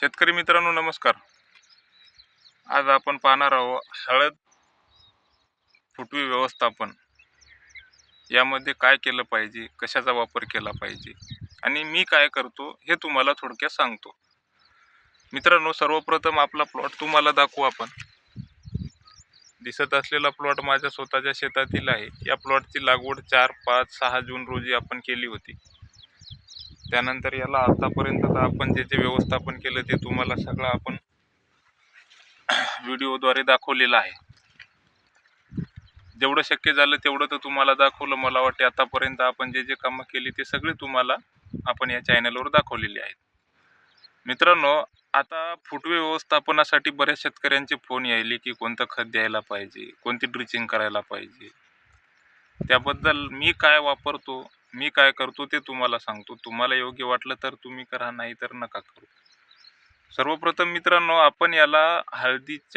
शेतकरी मित्रांनो नमस्कार. आज आपण पाहणार आहोत हळद फुटवे व्यवस्थापन. यामध्ये काय केलं पाहिजे, कशाचा वापर केला पाहिजे आणि मी काय करतो हे तुम्हाला थोडक्यात सांगतो. मित्रांनो, सर्वप्रथम आपला प्लॉट तुम्हाला दाखवू आपण. दिसत असलेला प्लॉट माझ्या स्वतःच्या शेतातील आहे. या प्लॉटची लागवड 4, 5, 6 जून रोजी आपण केली होती. त्यानंतर याला आतापर्यंत आपण जे व्यवस्थापन केलं ते तुम्हाला सगळं आपण व्हिडिओद्वारे दाखवलेलं आहे. जेवढं शक्य झालं तेवढं तर तुम्हाला दाखवलं. मला वाटते आतापर्यंत आपण जे कामं केली ते सगळे तुम्हाला आपण या चॅनलवर दाखवलेले आहेत. मित्रांनो, आता फुटवे व्यवस्थापनासाठी बऱ्याच शेतकऱ्यांचे फोन यायले की कोणतं खत द्यायला पाहिजे, कोणती ड्रिचिंग करायला पाहिजे. त्याबद्दल मी काय वापरतो, मी काय करतो ते तुम्हाला सांगतो. तुम्हाला योग्य वाटलं तर तुम्ही करा, नाही तर नका करू. सर्वप्रथम मित्रांनो, आपण याला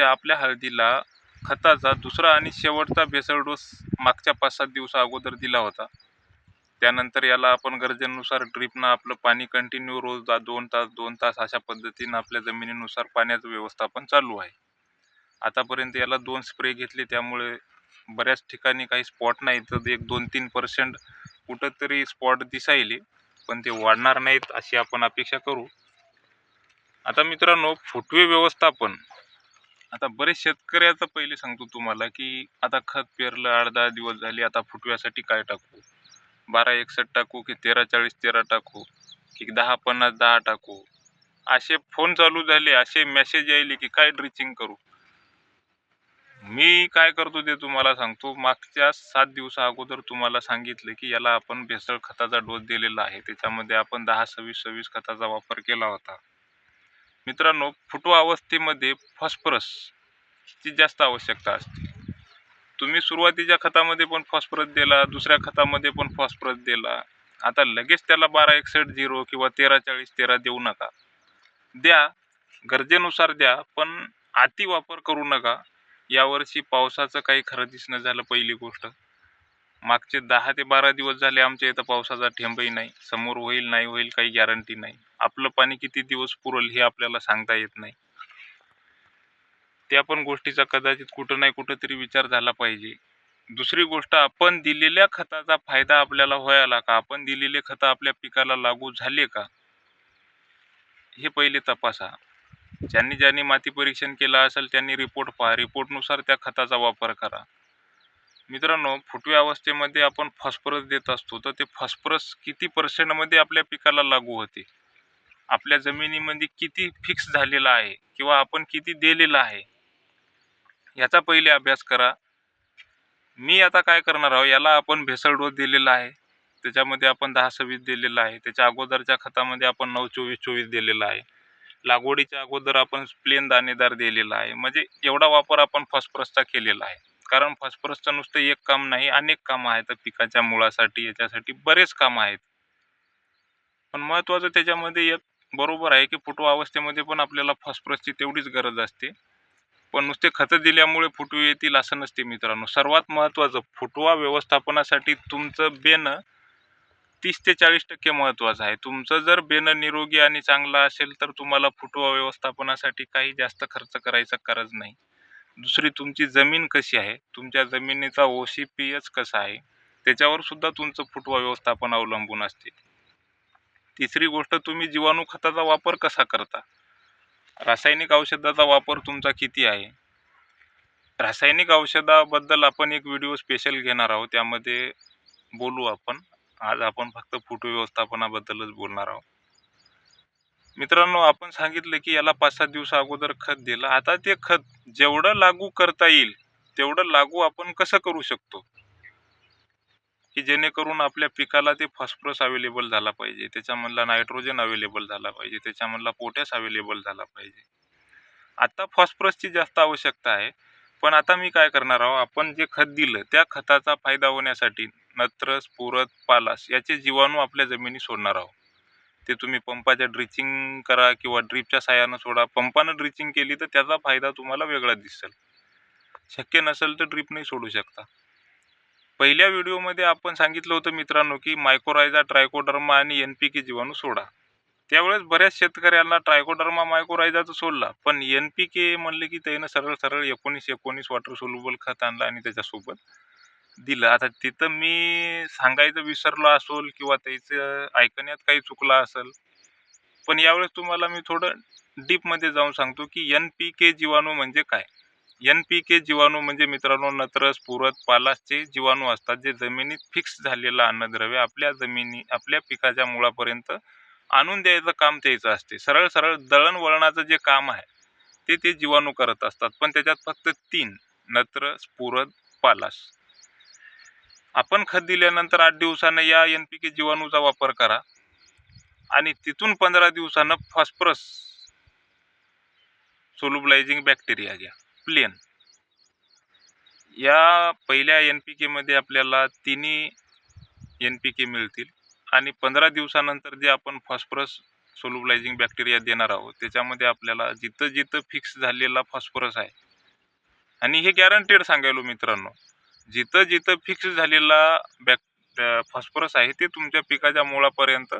आपल्या हळदीला खताचा दुसरा आणि शेवटचा भेसळ डोस मागच्या 5-7 दिवसा अगोदर दिला होता. त्यानंतर याला आपण गरजेनुसार ड्रीपनं आपलं पाणी कंटिन्यू रोज 2 तास अशा पद्धतीनं आपल्या जमिनीनुसार पाण्याचं व्यवस्थापन चालू आहे. आतापर्यंत याला 2 स्प्रे घेतले, त्यामुळे बऱ्याच ठिकाणी काही स्पॉट नाही तर 1-2-3% कुठंतरी स्पॉट दिसायले, पण ते वाढणार नाहीत अशी आपण अपेक्षा करू. आता मित्रांनो, फुटवे व्यवस्थापन. आता बरेच शेतकऱ्याचं पहिले सांगतो तुम्हाला की आता खत पेरलं 8-10 दिवस झाले, आता फुटव्यासाठी काय टाकू, 12-61 टाकू की 13-40-13 टाकू की 10-50-10 टाकू, असे फोन चालू झाले, असे मेसेज यायले की काय ड्रिचिंग करू. मी काय करतो ते तुम्हाला सांगतो. मागच्या 7 दिवसा अगोदर तुम्हाला सांगितलं की याला आपण भेसळ खताचा डोस दिलेला आहे. त्याच्यामध्ये आपण 10-26-26 खताचा वापर केला होता. मित्रांनो, फुटवा अवस्थेमध्ये फॉस्फरसची जास्त आवश्यकता असते. तुम्ही सुरुवातीच्या खतामध्ये पण फॉस्फरस दिला, दुसऱ्या खतामध्ये पण फॉस्फरस दिला. आता लगेच त्याला 12-61-0 किंवा 13-40-13 देऊ नका. द्या, गरजेनुसार द्या, पण अति वापर करू नका. यावर्षी पावसाचं काही खरं दिसणं झालं. पहिली गोष्ट, मागचे 10 ते 12 दिवस झाले आमच्या इथं पावसाचा थेंबही नाही. समोर होईल नाही होईल काही गॅरंटी नाही. आपलं पाणी किती दिवस पुरेल हे आपल्याला सांगता येत नाही. त्या पण गोष्टीचा कदाचित कुठं नाही कुठंतरी विचार झाला पाहिजे. दुसरी गोष्ट, आपण दिलेल्या खताचा फायदा आपल्याला व्हायला का, आपण दिलेले खतं आपल्या पिकाला लागू झाले का, हे पहिले तपासा. ज्यांनी माती परीक्षण केलं असेल त्यांनी रिपोर्ट पहा, रिपोर्टनुसार त्या खताचा वापर करा. मित्रांनो, फुटव्या अवस्थेमध्ये आपण फॉस्फरस देत असतो, तर ते फॉस्फरस किती पर्सेंटमध्ये आपल्या पिकाला लागू होते, आपल्या जमिनीमध्ये किती फिक्स झालेला आहे किंवा आपण किती दिलेला आहे, याचा पहिले अभ्यास करा. मी आता काय करणार आहोत, याला आपण भेसळ डोस दिलेला आहे, त्याच्यामध्ये आपण 10-26 दिलेला आहे. त्याच्या अगोदरच्या खतामध्ये आपण 9-24-24 दिलेला आहे. लागवडीच्या अगोदर आपण प्लेन दाणेदार दिलेला आहे. म्हणजे एवढा वापर आपण फॉस्फरसचा केलेला आहे. कारण फॉस्फरसचं नुसतं एक काम नाही, अनेक कामं आहेत पिकाच्या मुळासाठी, याच्यासाठी बरेच कामं आहेत. पण महत्त्वाचं त्याच्यामध्ये एक बरोबर आहे की फुटवा अवस्थेमध्ये पण आपल्याला फॉस्फरसची तेवढीच गरज असते. पण नुसते खतं दिल्यामुळे फुटवे येतील असं नसते मित्रांनो. सर्वात महत्त्वाचं, फुटवा व्यवस्थापनासाठी तुमचं बेणं 30 ते 40% महत्त्वाचं आहे. तुमचं जर बेणं निरोगी आणि चांगलं असेल तर तुम्हाला फुटवा व्यवस्थापनासाठी काही जास्त खर्च करायचा गरज नाही. दुसरी, तुमची जमीन कशी आहे, तुमच्या जमिनीचा OCPH कसा आहे, त्याच्यावर सुद्धा तुमचं फुटवा व्यवस्थापन अवलंबून असते. तिसरी गोष्ट, तुम्ही जीवाणू खताचा वापर कसा करता, रासायनिक औषधाचा वापर तुमचा किती आहे. रासायनिक औषधाबद्दल आपण एक व्हिडिओ स्पेशल घेणार आहोत, त्यामध्ये बोलू आपण. आज आपण फक्त फुटवे व्यवस्थापनाबद्दलच बोलणार आहोत. मित्रांनो, आपण सांगितलं की याला 5-7 दिवसा अगोदर खत दिलं. आता ते खत जेवढं लागू करता येईल तेवढं लागू आपण कसं करू शकतो, की जेणेकरून आपल्या पिकाला ते फॉस्फरस अवेलेबल झाला पाहिजे, त्याच्यामधला नायट्रोजन अवेलेबल झाला पाहिजे, त्याच्यामधला पोटॅश अवेलेबल झाला पाहिजे. आता फॉस्फरसची जास्त आवश्यकता आहे. पण आता मी काय करणार आहोत, आपण जे खत दिलं त्या खताचा फायदा होण्यासाठी नत्र, स्फुरद, पालाश याचे जीवाणू आपल्या जमिनी सोडणार आहोत. ते तुम्ही पंपाच्या ड्रिचिंग करा किंवा ड्रीपच्या साह्यानं सोडा. पंपानं ड्रिचिंग केली तर त्याचा फायदा तुम्हाला वेगळा दिसेल. शक्य नसेल तर ड्रीपने सोडू शकता. पहिल्या व्हिडिओमध्ये आपण सांगितलं होतं मित्रांनो की मायकोरायझा, ट्रायकोडर्मा आणि NPK जीवाणू सोडा. त्यावेळेस बऱ्याच शेतकऱ्यांना ट्रायकोडर्मा मायकोरायझाचं सोडला, पण NPK म्हणले की त्यानं सरळ सरळ 19-19 वॉटर सोल्युबल खत आणलं आणि त्याच्यासोबत दिलं. आता तिथं मी सांगायचं विसरलो असेल किंवा त्याचं ऐकण्यात काही चुकलं असेल, पण यावेळेस तुम्हाला मी थोडं डीपमध्ये जाऊन सांगतो की NPK जीवाणू म्हणजे काय. NPK जीवाणू म्हणजे मित्रांनो नत्र, स्फुरद, पालाशचे जीवाणू असतात, जे जमिनीत फिक्स झालेलं अन्नद्रव्य आपल्या पिकाच्या मुळापर्यंत आणून द्यायचं काम त्याचं असते. सरळ सरळ दळणवळणाचं जे काम आहे ते जीवाणू करत असतात, पण त्याच्यात फक्त 3 नत्र, स्फुरद, पालाश. आपण खत दिल्यानंतर 8 दिवसानं या NPK जीवाणूचा वापर करा आणि तिथून 15 दिवसानं फॉस्फरस सोल्युबलायझिंग बॅक्टेरिया घ्या, प्लेन. या पहिल्या NPK मध्ये आपल्याला तिन्ही NPK मिळतील आणि 15 दिवसानंतर जे आपण फॉस्फरस सोल्युबलायझिंग बॅक्टेरिया देणार आहोत त्याच्यामध्ये आपल्याला जिथं जिथं फिक्स झालेला फॉस्फरस आहे, आणि हे गॅरंटेड सांगायलो मित्रांनो, जिथं जिथं फिक्स झालेला फॉस्फरस आहे ते तुमच्या पिकाच्या मुळापर्यंत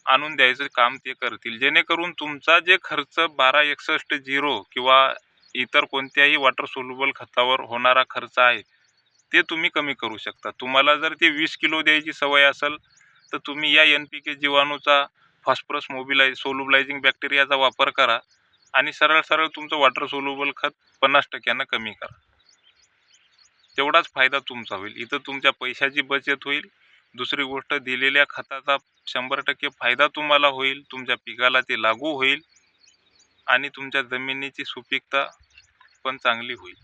आणून द्यायचं काम ते करतील, जेणेकरून तुमचा जे खर्च 1261 किंवा इतर कोणत्याही वॉटर सोल्युबल खतावर होणारा खर्च आहे ते तुम्ही कमी करू शकता. तुम्हाला जर ते 20 किलो द्यायची सवय असेल तर तुम्ही या NPK जीवाणूचा फॉस्फरस सोल्युबलायझिंग बॅक्टेरियाचा वापर करा आणि सरळ सरळ तुमचं वॉटर सोल्युबल खत 50% कमी करा. तेवढाच फायदा तुमचा होईल. इथं तुमच्या पैशाची बचत होईल. दुसरी गोष्ट, दिलेल्या खताचा 100% फायदा तुम्हाला होईल, तुमच्या पिकाला ते लागू होईल आणि तुमच्या जमिनीची सुपीकता पण चांगली होईल.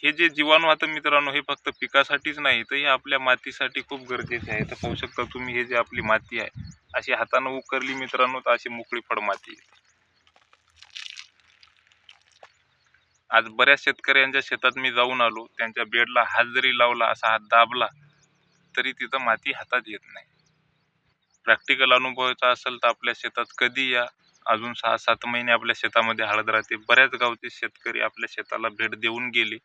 हे जे जीवाणू आता मित्रांनो, हे फक्त पिकासाठीच नाही तर हे आपल्या मातीसाठी खूप गरजेचे आहे. तर पाहू शकता तुम्ही, हे जे आपली माती आहे अशी हातानं उकरली मित्रांनो तर अशी मोकळी फळ माती. आज बऱ्याच शेतकऱ्यांच्या शेतात मी जाऊन आलो, त्यांच्या बेडला हात जरी लावला, असा हात दाबला तरी तिथं माती हातात येत नाही. प्रॅक्टिकल अनुभवायचा असेल तर आपल्या शेतात कधी या. अजून 6-7 महिने आपल्या शेतामध्ये हळद राहते. बऱ्याच गावचे शेतकरी आपल्या शेताला भेट देऊन गेले.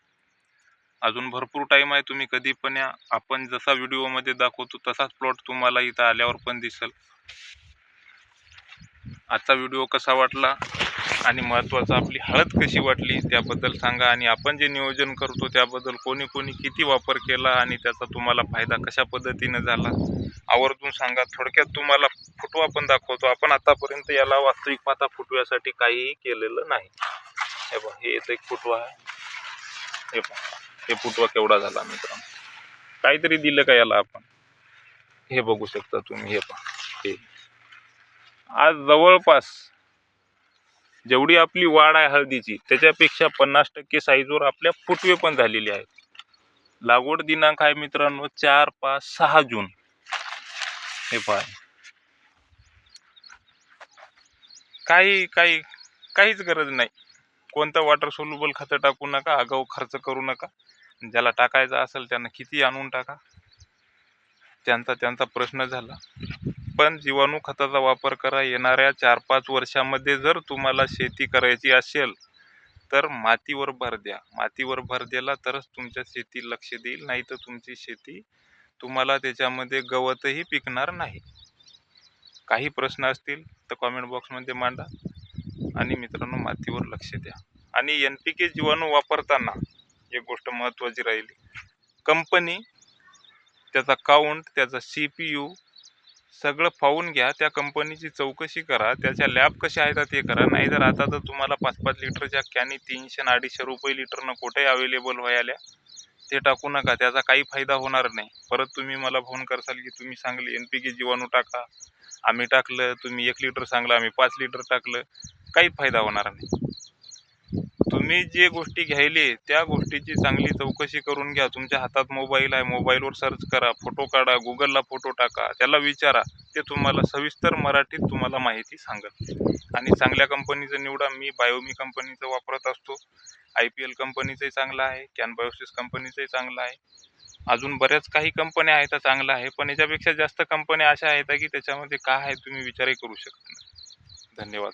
अजून भरपूर टाईम आहे, तुम्ही कधी पण या. आपण जसा व्हिडिओमध्ये दाखवतो तसाच प्लॉट तुम्हाला इथं आल्यावर पण दिसेल. आजचा व्हिडिओ कसा वाटला आणि महत्त्वाचं आपली हळद कशी वाटली त्याबद्दल सांगा, आणि आपण जे नियोजन करतो त्याबद्दल कोणी कोणी किती वापर केला आणि त्याचा तुम्हाला फायदा कशा पद्धतीने झाला आवर्जून सांगा. थोडक्यात तुम्हाला फुटवा पण दाखवतो. आपण आतापर्यंत याला वास्तविक पाहता फुटव्यासाठी काहीही केलेलं नाही. हे पहा, हे एक फुटवा आहे. हे पहा, हे फुटवा केवढा झाला मित्रांनो. काहीतरी दिलं का याला आपण, हे बघू शकता तुम्ही. हे पहा, हे आज जवळपास जेवढी आपली वाढ आहे हळदीची त्याच्यापेक्षा 50% साईजवर आपल्या फुटवे पण झालेले आहेत. लागवड दिनांक आहे मित्रांनो 4, 5, 6 जून. हे पहा, काहीच गरज नाही. कोणतं वॉटर सोल्युबल खतं टाकू नका, आगाऊ खर्च करू नका. ज्याला टाकायचं असेल त्यानं किती आणून टाका, त्यांचा प्रश्न झाला. पण जीवाणू खताचा वापर करा. येणाऱ्या 4-5 वर्षामध्ये जर तुम्हाला शेती करायची असेल तर मातीवर भर द्या. मातीवर भर दिला तरच तुमच्या शेती लक्ष देईल, नाही तर तुमची शेती तुम्हाला त्याच्यामध्ये गवतही पिकणार नाही. काही प्रश्न असतील तर कॉमेंट बॉक्समध्ये मांडा आणि मित्रांनो मातीवर लक्ष द्या. आणि NPK जीवाणू वापरताना एक गोष्ट महत्त्वाची राहिली, कंपनी, त्याचा काउंट, त्याचा CPU सगळं पाहून घ्या. त्या कंपनीची चौकशी करा, त्याच्या लॅब कशा आहेत ते करा. नाही तर आता तर तुम्हाला 5-5 लिटरच्या कॅनी 300-250 रुपये लिटरनं कुठेही अवेलेबल व्हायला, ते टाकू नका. त्याचा काही फायदा होणार नाही. परत तुम्ही मला फोन करसाल की तुम्ही सांगले NPK जीवाणू टाका, आम्ही टाकलं, तुम्ही 1 लिटर सांगलं, आम्ही 5 लिटर टाकलं, काहीच फायदा होणार नाही. तुम्ही जे गोष्टी घ्यायले त्या गोष्टीची चांगली चौकशी करून घ्या. तुमच्या हातात मोबाईल आहे, मोबाईलवर सर्च करा, फोटो काढा, गुगलला फोटो टाका, त्याला विचारा, ते तुम्हाला सविस्तर मराठीत तुम्हाला माहिती सांगेल. आणि चांगल्या कंपनीचं निवडा. मी बायोमी कंपनीचं वापरत असतो. IPL कंपनीचंही चांगलं आहे, कॅनबायोसिस कंपनीचंही चांगलं आहे. अजून बऱ्याच काही कंपन्या आहेत चांगलं आहे, पण याच्यापेक्षा जास्त कंपन्या अशा आहेत की त्याच्यामध्ये काय आहे तुम्ही विचारही करू शकता. धन्यवाद.